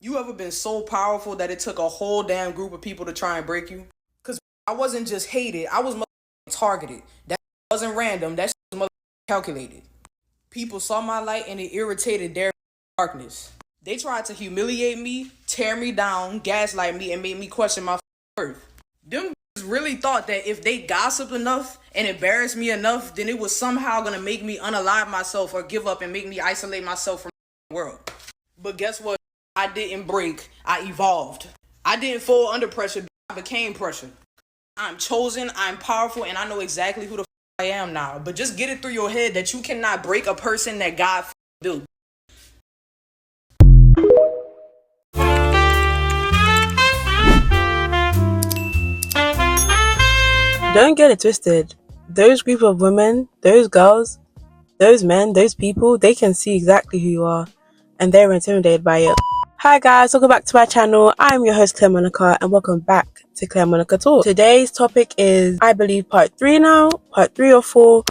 You ever been so powerful that it took a whole damn group of people to try and break you? Because I wasn't just hated, I was targeted. That wasn't random, that was calculated. People saw my light and it irritated their darkness. They tried to humiliate me, tear me down, gaslight me, and make me question my worth. Them really thought that if they gossiped enough and embarrassed me enough, then it was somehow gonna make me unalive myself or give up and make me isolate myself from the world. But guess what? I didn't break. I evolved. I didn't fall under pressure. I became pressure. I'm chosen, I'm powerful, and I know exactly who the I am now. But just get it through your head that you cannot break a person that God built. Don't get it twisted. Those group of women, those girls, those men, those people, they can see exactly who you are and they're intimidated by it. Hi guys, welcome back to my channel. I'm your host Claire Monica and welcome back to Claire Monica Talk. Today's topic is, I believe, part 3 now, part 3 or 4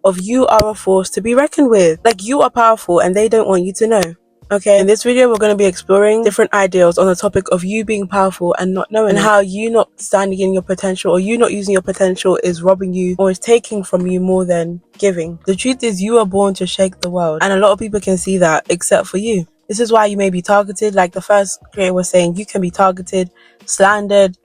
of you are a force to be reckoned with. Like, you are powerful and they don't want you to know. Okay, in this video we're going to be exploring different ideas on the topic of you being powerful and not knowing, and how you not standing in your potential or you not using your potential is robbing you or is taking from you more than giving. The truth is, you are born to shake the world, and a lot of people can see that except for you. This is why you may be targeted. Like the first creator was saying, you can be targeted, slandered,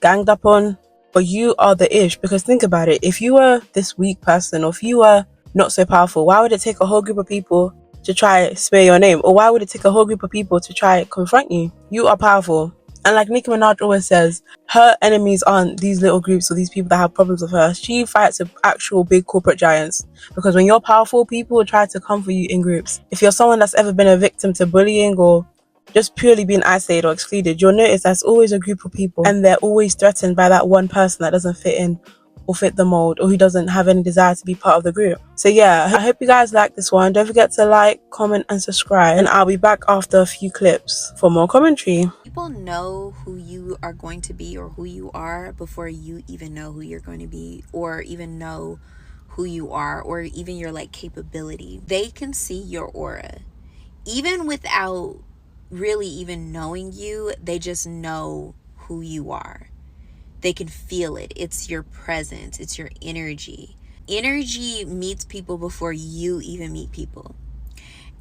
ganged up on, but you are the ish. Because think about it, if you were this weak person or if you were not so powerful, why would it take a whole group of people to try smear your name? Or why would it take a whole group of people to try confront you? You are powerful. And like Nicki Minaj always says, her enemies aren't these little groups or these people that have problems with her. She fights with actual big corporate giants. Because when you're powerful, people will try to come for you in groups. If you're someone that's ever been a victim to bullying or just purely being isolated or excluded, you'll notice there's always a group of people and they're always threatened by that one person that doesn't fit in or fit the mold, or who doesn't have any desire to be part of the group. So yeah, I hope you guys like this one. Don't forget to like, comment and subscribe, and I'll be back after a few clips for more commentary. People know who you are going to be or who you are before you even know who you're going to be, or even know who you are, or even your capability. They can see your aura even without really even knowing you. They just know who you are. They can feel it. It's your presence. It's your energy. Energy meets people before you even meet people.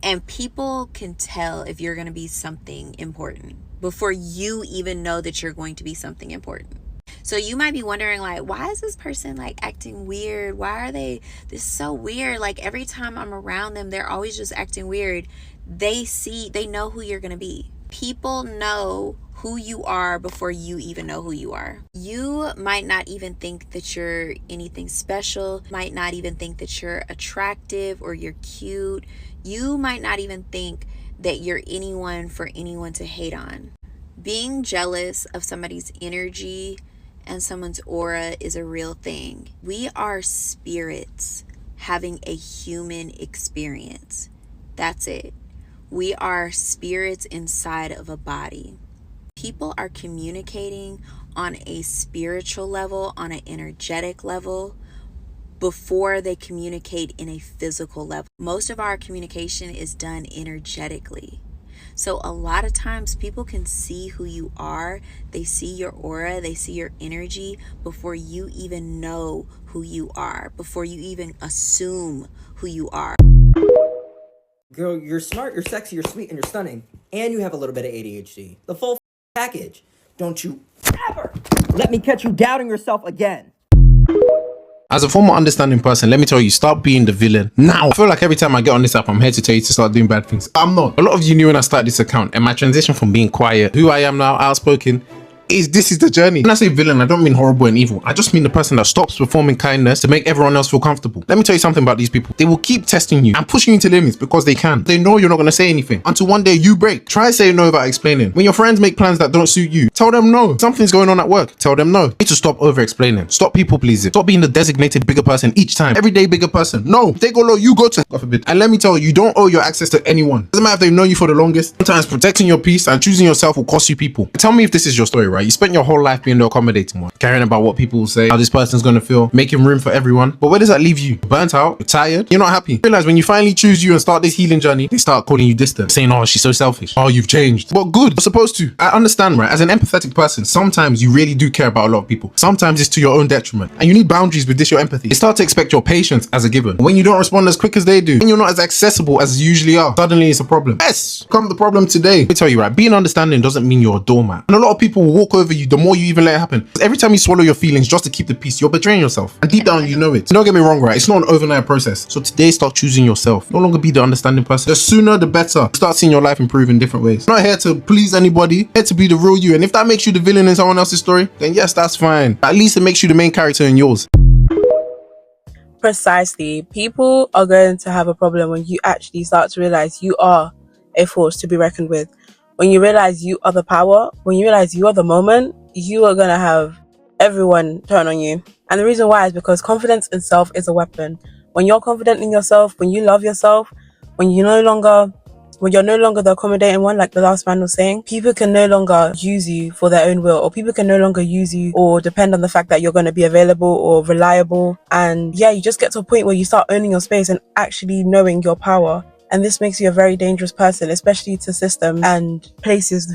And people can tell if you're going to be something important before you even know that you're going to be something important. So you might be wondering, why is this person acting weird? Why are they this so weird? Every time I'm around them, they're always just acting weird. They know who you're going to be. People know who you are before you even know who you are. You might not even think that you're anything special, might not even think that you're attractive or you're cute. You might not even think that you're anyone for anyone to hate on. Being jealous of somebody's energy and someone's aura is a real thing. We are spirits having a human experience. That's it. We are spirits inside of a body. People are communicating on a spiritual level, on an energetic level, before they communicate in a physical level. Most of our communication is done energetically. So a lot of times people can see who you are. They see your aura, they see your energy before you even know who you are, before you even assume who you are. Girl, you're smart, you're sexy, you're sweet, and you're stunning. And you have a little bit of ADHD. The full package. Don't you ever let me catch you doubting yourself again. As a former understanding person, let me tell you, stop being the villain now. I feel like every time I get on this app, I'm here to tell you to start doing bad things. I'm not. A lot of you knew when I started this account, and my transition from being quiet, who I am now, outspoken, this is the journey. When I say villain, I don't mean horrible and evil. I just mean the person that stops performing kindness to make everyone else feel comfortable. Let me tell you something about these people. They will keep testing you and pushing you to limits because they can. They know you're not going to say anything until one day you break. Try saying no without explaining. When your friends make plans that don't suit you, tell them no. Something's going on at work, tell them no. You need to stop over explaining. Stop people pleasing. Stop being the designated bigger person each time. Everyday bigger person. No, if they go low, you go to God forbid. And let me tell you, you don't owe your access to anyone. Doesn't matter if they've known you for the longest. Sometimes protecting your peace and choosing yourself will cost you people. Tell me if this is your story, right? right? You spent your whole life being the accommodating one, caring about what people will say, how this person's gonna feel, making room for everyone. But where does that leave you? Burnt out, you're tired, you're not happy. Realize when you finally choose you and start this healing journey, they start calling you distant, saying, oh, she's so selfish. Oh, you've changed. But good, you're supposed to. I understand, right? As an empathetic person, sometimes you really do care about a lot of people. Sometimes it's to your own detriment. And you need boundaries with this, your empathy. They start to expect your patience as a given. When you don't respond as quick as they do, when you're not as accessible as you usually are, suddenly it's a problem. Yes, come the problem today. Let me tell you, right? Being understanding doesn't mean you're a doormat. And a lot of people will walk over you the more you even let it happen. Every time you swallow your feelings just to keep the peace, you're betraying yourself. And deep down, you know it. Don't get me wrong, right? It's not an overnight process. So today, start choosing yourself. No longer be the understanding person. The sooner, the better. Start seeing your life improve in different ways. I'm not here to please anybody. Here to be the real you. And if that makes you the villain in someone else's story, then yes, that's fine. At least it makes you the main character in yours. Precisely. People are going to have a problem when you actually start to realize you are a force to be reckoned with. When you realize you are the power, when you realize you are the moment, you are going to have everyone turn on you. And the reason why is because confidence in self is a weapon. When you're confident in yourself, when you love yourself, when you're no longer the accommodating one, like the last man was saying, people can no longer use you for their own will, or people can no longer use you or depend on the fact that you're going to be available or reliable. And yeah, you just get to a point where you start owning your space and actually knowing your power. And this makes you a very dangerous person, especially to systems and places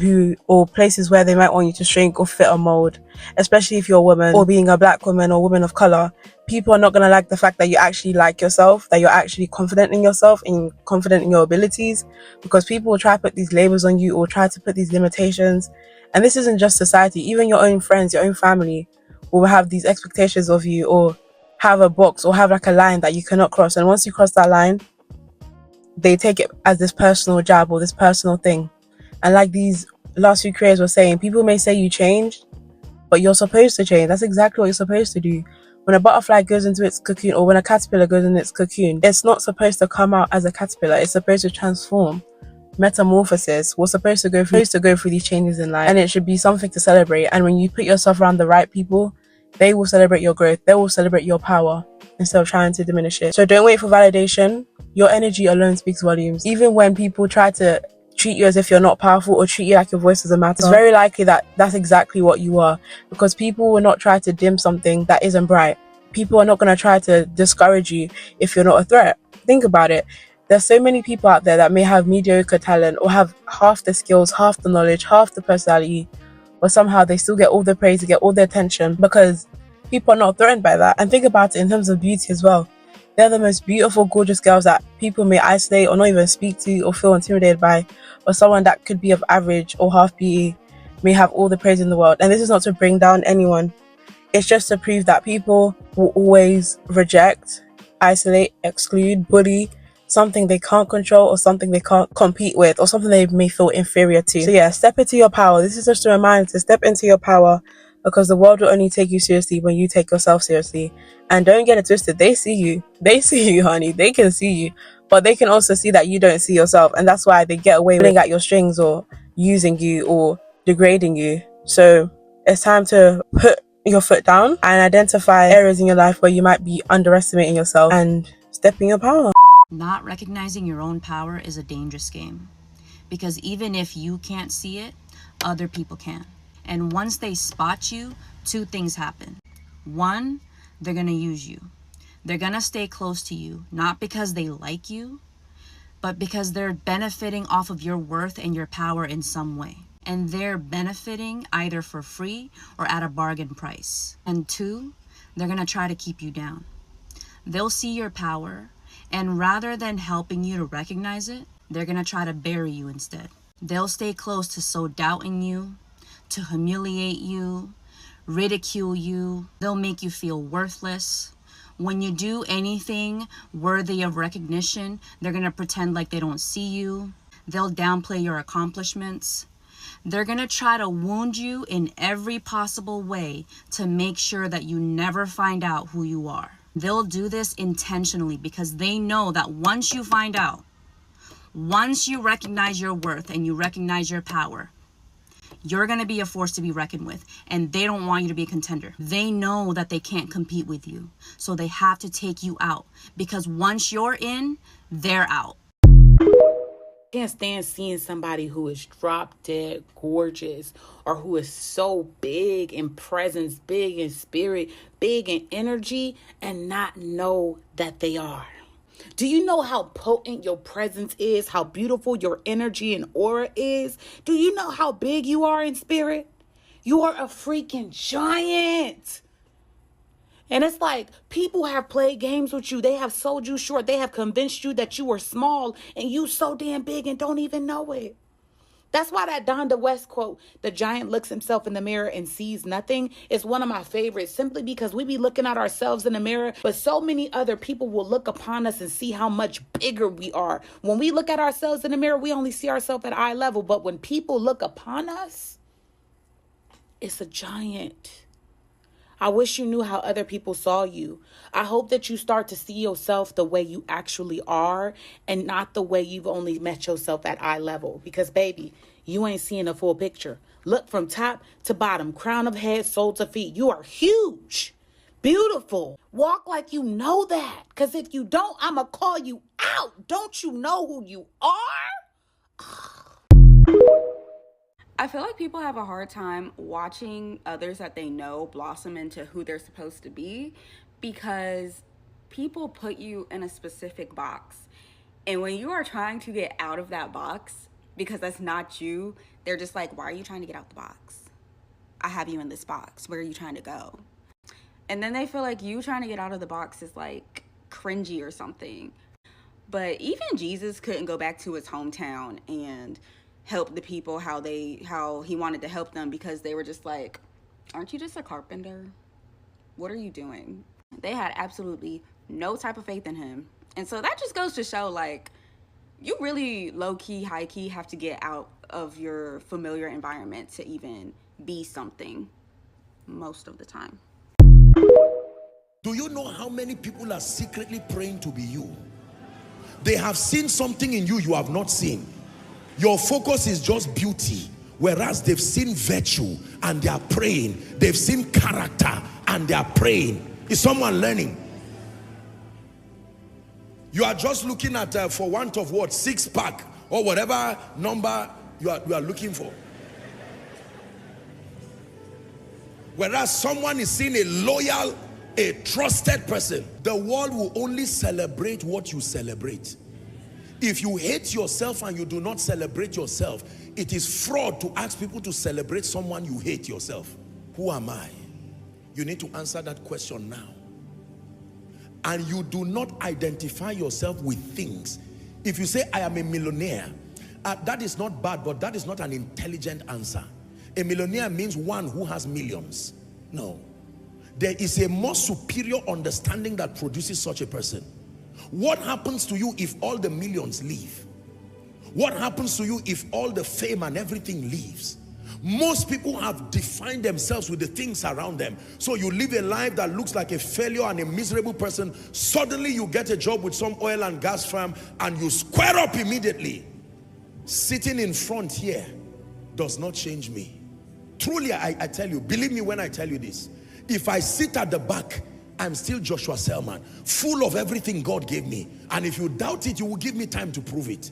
where they might want you to shrink or fit a mold, especially if you're a woman or being a black woman or woman of color. People are not going to like the fact that you actually like yourself, that you're actually confident in yourself and confident in your abilities, because people will try to put these labels on you or try to put these limitations. And this isn't just society. Even your own friends, your own family will have these expectations of you, or have a box or have like a line that you cannot cross. And once you cross that line, they take it as this personal jab or this personal thing. And like these last few creators were saying, people may say you changed, but you're supposed to change. That's exactly what you're supposed to do. When a butterfly goes into its cocoon, or when a caterpillar goes into its cocoon, it's not supposed to come out as a caterpillar. It's supposed to transform. Metamorphosis. We're supposed to go through these changes in life, and it should be something to celebrate. And when you put yourself around the right people, they will celebrate your growth. They will celebrate your power instead of trying to diminish it. So don't wait for validation. Your energy alone speaks volumes. Even when people try to treat you as if you're not powerful or treat you like your voice doesn't matter, it's very likely that that's exactly what you are, because people will not try to dim something that isn't bright. People are not going to try to discourage you if you're not a threat. Think about it. There's so many people out there that may have mediocre talent or have half the skills, half the knowledge, half the personality, but somehow they still get all the praise, they get all the attention because people are not threatened by that. And think about it in terms of beauty as well. They're the most beautiful, gorgeous girls that people may isolate or not even speak to or feel intimidated by. Or someone that could be of average or half beauty may have all the praise in the world. And this is not to bring down anyone. It's just to prove that people will always reject, isolate, exclude, bully something they can't control or something they can't compete with or something they may feel inferior to. So yeah, step into your power. This is just a reminder to step into your power, because the world will only take you seriously when you take yourself seriously. And don't get it twisted. They see you. They see you, honey. They can see you. But they can also see that you don't see yourself. And that's why they get away with pulling at your strings or using you or degrading you. So it's time to put your foot down and identify areas in your life where you might be underestimating yourself and step in your power. Not recognizing your own power is a dangerous game, because even if you can't see it, other people can. And once they spot you, two things happen. One, they're going to use you. They're going to stay close to you, not because they like you, but because they're benefiting off of your worth and your power in some way. And they're benefiting either for free or at a bargain price. And two, they're going to try to keep you down. They'll see your power, and rather than helping you to recognize it, they're going to try to bury you instead. They'll stay close to sow doubt in you, to humiliate you, ridicule you. They'll make you feel worthless. When you do anything worthy of recognition, they're going to pretend like they don't see you. They'll downplay your accomplishments. They're going to try to wound you in every possible way to make sure that you never find out who you are. They'll do this intentionally because they know that once you find out, once you recognize your worth and you recognize your power, you're going to be a force to be reckoned with, and they don't want you to be a contender. They know that they can't compete with you, so they have to take you out, because once you're in, they're out. Can't stand seeing somebody who is drop dead gorgeous or who is so big in presence, big in spirit, big in energy, and not know that they are. Do you know how potent your presence is? How beautiful your energy and aura is? Do you know how big you are in spirit? You are a freaking giant. And it's like people have played games with you. They have sold you short. They have convinced you that you were small and you so damn big and don't even know it. That's why that Donda West quote, "The giant looks himself in the mirror and sees nothing," is one of my favorites, simply because we be looking at ourselves in the mirror, but so many other people will look upon us and see how much bigger we are. When we look at ourselves in the mirror, we only see ourselves at eye level, but when people look upon us, it's a giant. I wish you knew how other people saw you. I hope that you start to see yourself the way you actually are and not the way you've only met yourself at eye level. Because, baby, you ain't seeing a full picture. Look from top to bottom, crown of head, sole to feet. You are huge, beautiful. Walk like you know that. Because if you don't, I'ma call you out. Don't you know who you are? I feel like people have a hard time watching others that they know blossom into who they're supposed to be because people put you in a specific box. And when you are trying to get out of that box, because that's not you, they're just like, why are you trying to get out the box? I have you in this box. Where are you trying to go? And then they feel like you trying to get out of the box is like cringy or something. But even Jesus couldn't go back to his hometown and help the people how he wanted to help them because they were just like, aren't you just a carpenter? What are you doing? They had absolutely no type of faith in him. And so that just goes to show, like, you really low-key, high-key have to get out of your familiar environment to even be something most of the time. Do you know how many people are secretly praying to be you? They have seen something in you have not seen. Your focus is just beauty, whereas they've seen virtue and they are praying. They've seen character and they are praying. Is someone learning? You are just looking at, for want of what, 6-pack or whatever number you are looking for. Whereas someone is seeing a loyal, a trusted person. The world will only celebrate what you celebrate. If you hate yourself and you do not celebrate yourself, it is fraud to ask people to celebrate someone you hate yourself. Who am I? You need to answer that question now. And you do not identify yourself with things. If you say, I am a millionaire, that is not bad, but that is not an intelligent answer. A millionaire means one who has millions. No. There is a more superior understanding that produces such a person. What happens to you if all the millions leave? What happens to you if all the fame and everything leaves? Most people have defined themselves with the things around them. So you live a life that looks like a failure and a miserable person. Suddenly you get a job with some oil and gas firm and you square up immediately. Sitting in front here does not change me. Truly, I tell you, believe me when I tell you this. If I sit at the back, I'm still Joshua Selman, full of everything God gave me. And if you doubt it, you will give me time to prove it.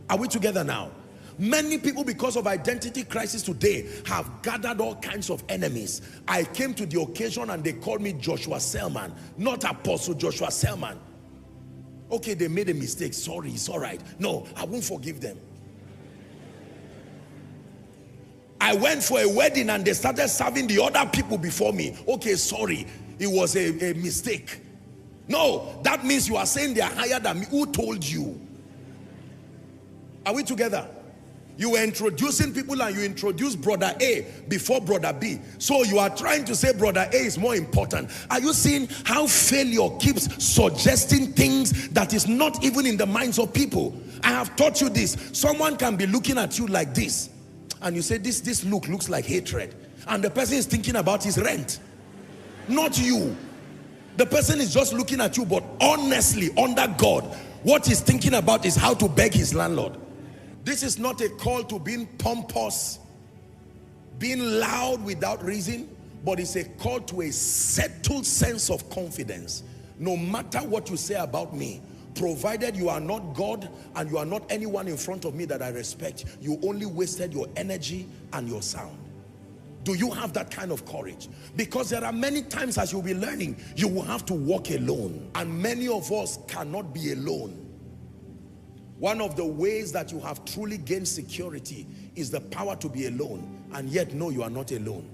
Are we together now? Many people, because of identity crisis today, have gathered all kinds of enemies. I came to the occasion and they called me Joshua Selman, not Apostle Joshua Selman. Okay, they made a mistake. Sorry, it's all right. No, I won't forgive them. I went for a wedding and they started serving the other people before me. Okay, sorry. It was a mistake. No, that means you are saying they are higher than me. Who told you? Are we together? You were introducing people and you introduced brother A before brother B. So you are trying to say brother A is more important. Are you seeing how failure keeps suggesting things that is not even in the minds of people? I have taught you this. Someone can be looking at you like this and you say this look looks like hatred. And the person is thinking about his rent. Not you. The person is just looking at you, but honestly, under God, what he's thinking about is how to beg his landlord. This is not a call to being pompous, being loud without reason, but it's a call to a settled sense of confidence. No matter what you say about me, Provided you are not God and you are not anyone in front of me that I respect, you only wasted your energy and your sound. Do you have that kind of courage? Because there are many times as you'll be learning, you will have to walk alone. And many of us cannot be alone. One of the ways that you have truly gained security is the power to be alone. And yet, no, you are not alone.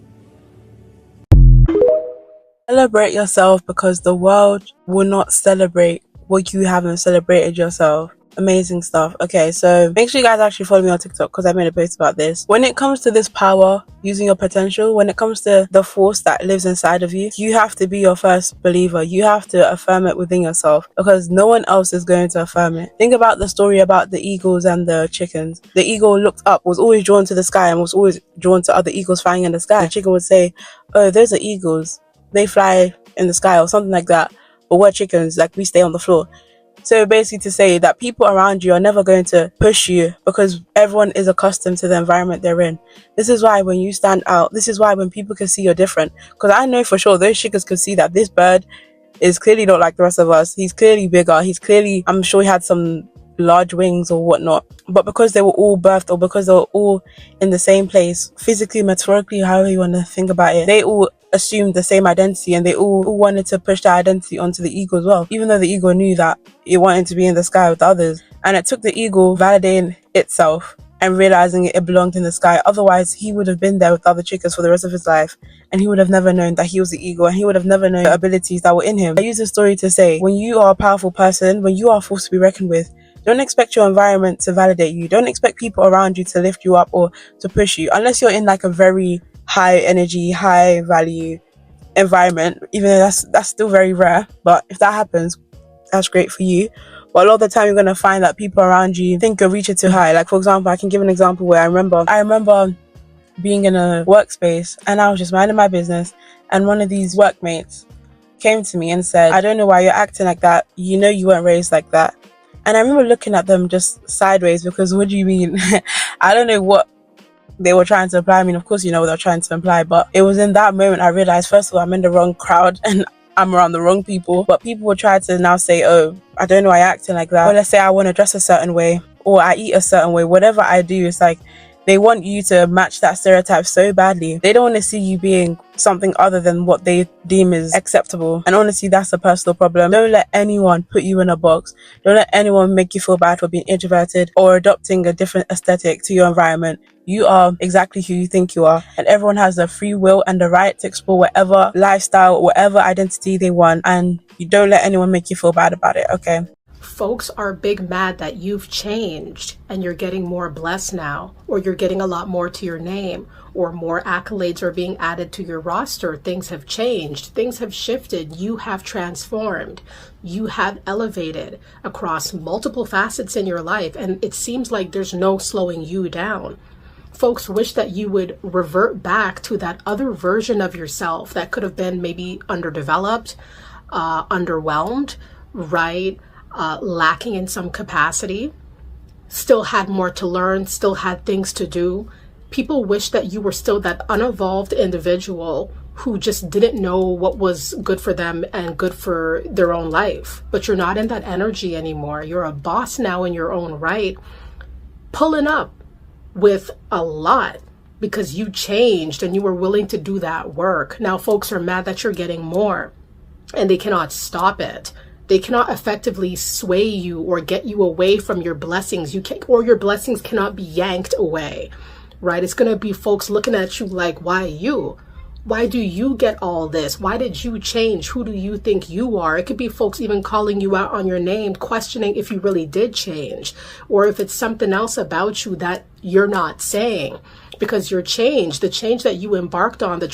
Celebrate yourself, because the world will not celebrate what you haven't celebrated yourself. Amazing stuff. Okay, so make sure you guys actually follow me on TikTok, because I made a post about this. When it comes to this power, using your potential, when it comes to the force that lives inside of you, you have to be your first believer. You have to affirm it within yourself, because no one else is going to affirm it. Think about the story about the eagles and the chickens. The eagle looked up, was always drawn to the sky, and was always drawn to other eagles flying in the sky. The chicken would say, oh, those are eagles, they fly in the sky, or something like that. But we're chickens, like we stay on the floor. So basically to say that people around you are never going to push you, because everyone is accustomed to the environment they're in. This is why when you stand out, this is why when people can see you're different, because I know for sure those chickens can see that this bird is clearly not like the rest of us. He's clearly bigger. He's clearly, I'm sure he had some large wings or whatnot. But because they were all birthed, or because they were all in the same place, physically, metaphorically, however you want to think about it, they all assumed the same identity, and they all wanted to push that identity onto the eagle as well, even though the eagle knew that it wanted to be in the sky with others. And it took the eagle validating itself and realizing it belonged in the sky. Otherwise, he would have been there with other chickens for the rest of his life, and he would have never known that he was the eagle, and he would have never known the abilities that were in him. I use this story to say, when you are a powerful person, when you are a force to be reckoned with, don't expect your environment to validate you. Don't expect people around you to lift you up or to push you, unless you're in like a very high energy, high value environment, even though that's still very rare. But if that happens, that's great for you. But a lot of the time you're going to find that people around you think you're reaching too high. Like, for example, I can give an example where I remember being in a workspace, and I was just minding my business, and one of these workmates came to me and said, I don't know why you're acting like that, you know you weren't raised like that. And I remember looking at them just sideways, because what do you mean? I don't know what they were trying to imply. I mean, of course, you know what they're trying to imply, but it was in that moment I realized, first of all, I'm in the wrong crowd and I'm around the wrong people. But people will try to now say, oh, I don't know why you're acting like that. Or let's say I want to dress a certain way, or I eat a certain way. Whatever I do, it's like they want you to match that stereotype so badly. They don't want to see you being something other than what they deem is acceptable. And honestly, that's a personal problem. Don't let anyone put you in a box. Don't let anyone make you feel bad for being introverted or adopting a different aesthetic to your environment. You are exactly who you think you are, and everyone has the free will and the right to explore whatever lifestyle, whatever identity they want, and you don't let anyone make you feel bad about it, okay? Folks are big mad that you've changed and you're getting more blessed now, or you're getting a lot more to your name, or more accolades are being added to your roster. Things have changed, things have shifted, you have transformed, you have elevated across multiple facets in your life, and it seems like there's no slowing you down. Folks wish that you would revert back to that other version of yourself that could have been maybe underdeveloped, underwhelmed, right? Lacking in some capacity, still had more to learn, still had things to do. People wish that you were still that unevolved individual who just didn't know what was good for them and good for their own life. But you're not in that energy anymore. You're a boss now in your own right, pulling up with a lot because you changed and you were willing to do that work. Now folks are mad that you're getting more and they cannot stop it. They cannot effectively sway you or get you away from your blessings. You can't, or your blessings cannot be yanked away, right? It's going to be folks looking at you like, why you? Why do you get all this? Why did you change? Who do you think you are? It could be folks even calling you out on your name, questioning if you really did change, or if it's something else about you that you're not saying, because your change, the change that you embarked on, the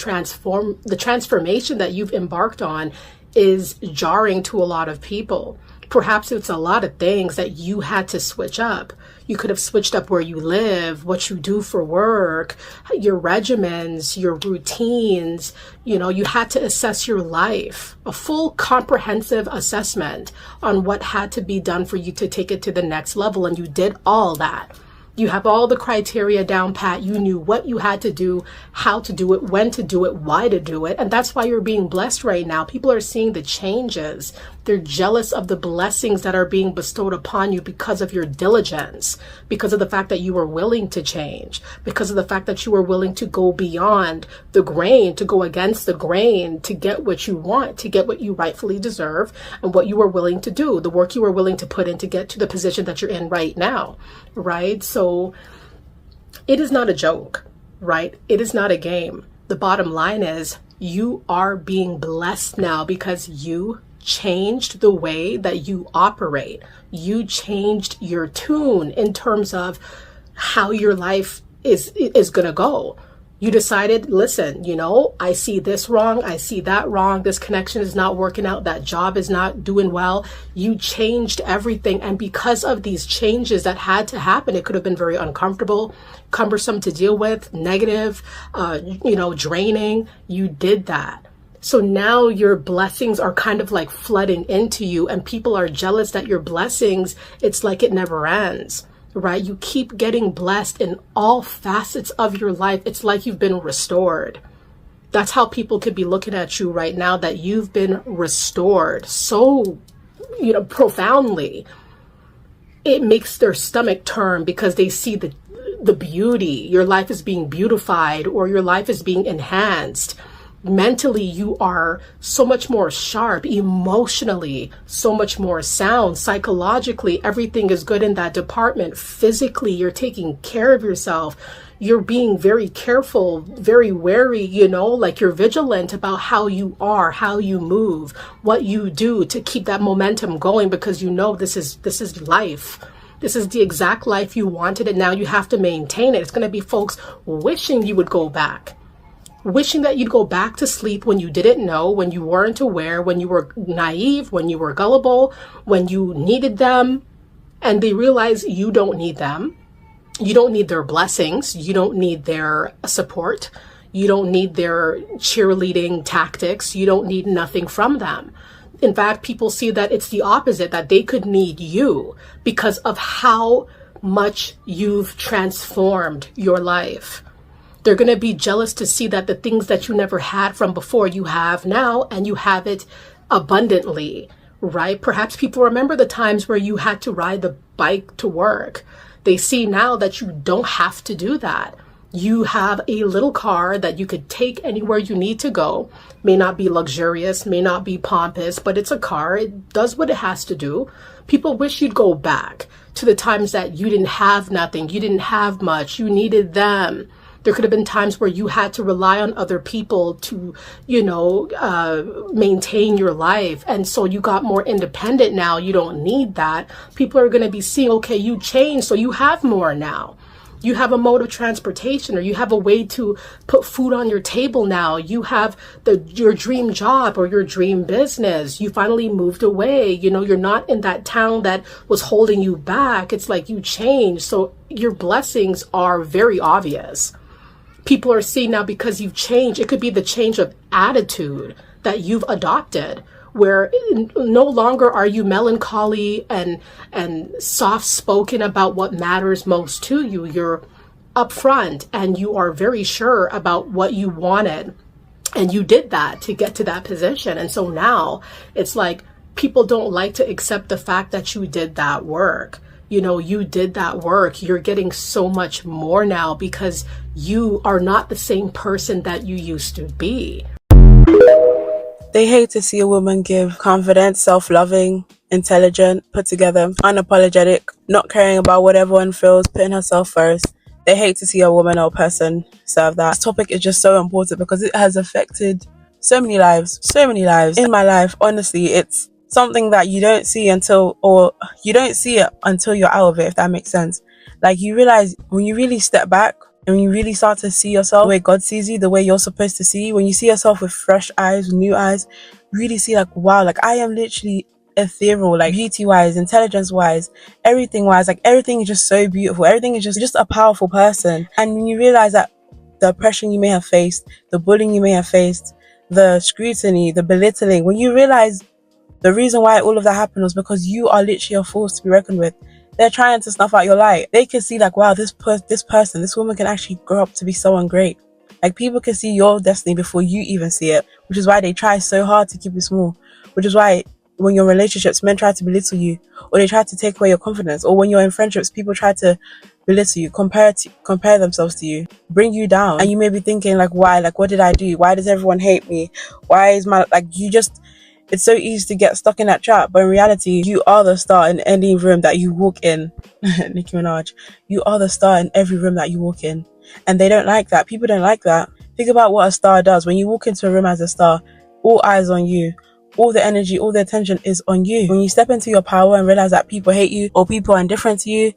transformation that you've embarked on is jarring to a lot of people. Perhaps it's a lot of things that you had to switch up. You could have switched up where you live, what you do for work, your regimens, your routines. You know, you had to assess your life, a full comprehensive assessment on what had to be done for you to take it to the next level. And you did all that. You have all the criteria down pat. You knew what you had to do, how to do it, when to do it, why to do it. And that's why you're being blessed right now. People are seeing the changes. They're jealous of the blessings that are being bestowed upon you because of your diligence, because of the fact that you were willing to change, because of the fact that you were willing to go beyond the grain, to go against the grain, to get what you want, to get what you rightfully deserve, and what you were willing to do, the work you were willing to put in to get to the position that you're in right now, right? So it is not a joke, right? It is not a game. The bottom line is you are being blessed now because you changed the way that you operate. You changed your tune in terms of how your life is going to go. You decided, listen, I see this wrong. I see that wrong. This connection is not working out. That job is not doing well. You changed everything. And because of these changes that had to happen, it could have been very uncomfortable, cumbersome to deal with, negative, draining. You did that. So now your blessings are kind of like flooding into you, and people are jealous that your blessings, it's like it never ends. Right? You keep getting blessed in all facets of your life. It's like you've been restored. That's how people could be looking at you right now, that you've been restored so, profoundly. It makes their stomach turn because they see the beauty. Your life is being beautified, or your life is being enhanced. Mentally, you are so much more sharp. Emotionally, so much more sound. Psychologically, everything is good in that department. Physically, you're taking care of yourself. You're being very careful, very wary, like you're vigilant about how you are, how you move, what you do to keep that momentum going, because this is life. This is the exact life you wanted, and now you have to maintain it. It's going to be folks wishing you would go back. Wishing that you'd go back to sleep when you didn't know, when you weren't aware, when you were naive, when you were gullible, when you needed them, and they realize you don't need them. You don't need their blessings. You don't need their support. You don't need their cheerleading tactics. You don't need nothing from them. In fact, people see that it's the opposite, that they could need you because of how much you've transformed your life. They're going to be jealous to see that the things that you never had from before, you have now, and you have it abundantly, right? Perhaps people remember the times where you had to ride the bike to work. They see now that you don't have to do that. You have a little car that you could take anywhere you need to go. May not be luxurious, may not be pompous, but it's a car. It does what it has to do. People wish you'd go back to the times that you didn't have nothing, you didn't have much, you needed them. There could have been times where you had to rely on other people to, maintain your life. And so you got more independent now. You don't need that. People are going to be seeing, okay, you changed, so you have more now. You have a mode of transportation, or you have a way to put food on your table now. You have your dream job or your dream business. You finally moved away. You're not in that town that was holding you back. It's like you changed. So your blessings are very obvious. People are seeing now because you've changed. It could be the change of attitude that you've adopted, where no longer are you melancholy and soft-spoken about what matters most to you. You're upfront and you are very sure about what you wanted. And you did that to get to that position. And so now it's like people don't like to accept the fact that you did that work. You did that work. You're getting so much more now because you are not the same person that you used to be. They hate to see a woman give confident, self-loving, intelligent, put together, unapologetic, not caring about what everyone feels, putting herself first. They hate to see a woman or person serve that. This topic is just so important because it has affected so many lives. In my life, honestly, it's something that you don't see you don't see it until you're out of it, if that makes sense. Like, you realize when you really step back and when you really start to see yourself the way God sees you, the way you're supposed to see, when you see yourself with fresh eyes, new eyes, really see like, wow, like I am literally ethereal, like beauty wise, intelligence wise, everything wise, like everything is just so beautiful. Everything is just a powerful person. And when you realize that the oppression you may have faced, the bullying you may have faced, the scrutiny, the belittling, when you realize the reason why all of that happened was because you are literally a force to be reckoned with. they're trying to snuff out your light. They can see like, wow, this person, this woman can actually grow up to be someone great. Like, people can see your destiny before you even see it, which is why they try so hard to keep you small. Which is why when you're in relationships, men try to belittle you, or they try to take away your confidence, or when you're in friendships, people try to belittle you, compare themselves to you, bring you down, and you may be thinking like, why? Like, what did I do? Why does everyone hate me? Why is my it's so easy to get stuck in that trap, but in reality, you are the star in any room that you walk in. Nicki Minaj, you are the star in every room that you walk in, and they don't like that. People don't like that. Think about what a star does. When you walk into a room as a star, all eyes on you. All the energy, all the attention is on you. When you step into your power and realize that people hate you or people are indifferent to you,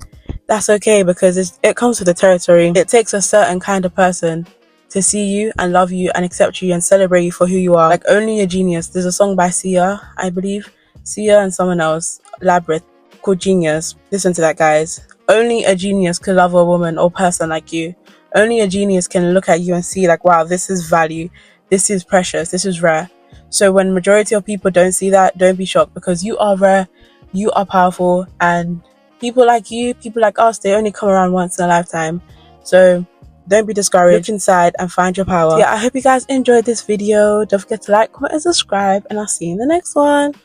that's okay, because it comes with the territory. It takes a certain kind of person to see you and love you and accept you and celebrate you for who you are. Like, only a genius. There's a song by Sia, I believe. Sia and someone else, Labyrinth, called Genius. Listen to that, guys. Only a genius can love a woman or person like you. Only a genius can look at you and see like, wow, this is value. This is precious. This is rare. So when majority of people don't see that, don't be shocked, because you are rare, you are powerful, and people like you, people like us, they only come around once in a lifetime. So don't be discouraged. Look inside and find your power. So yeah, I hope you guys enjoyed this video. Don't forget to like, comment, and subscribe, and I'll see you in the next one.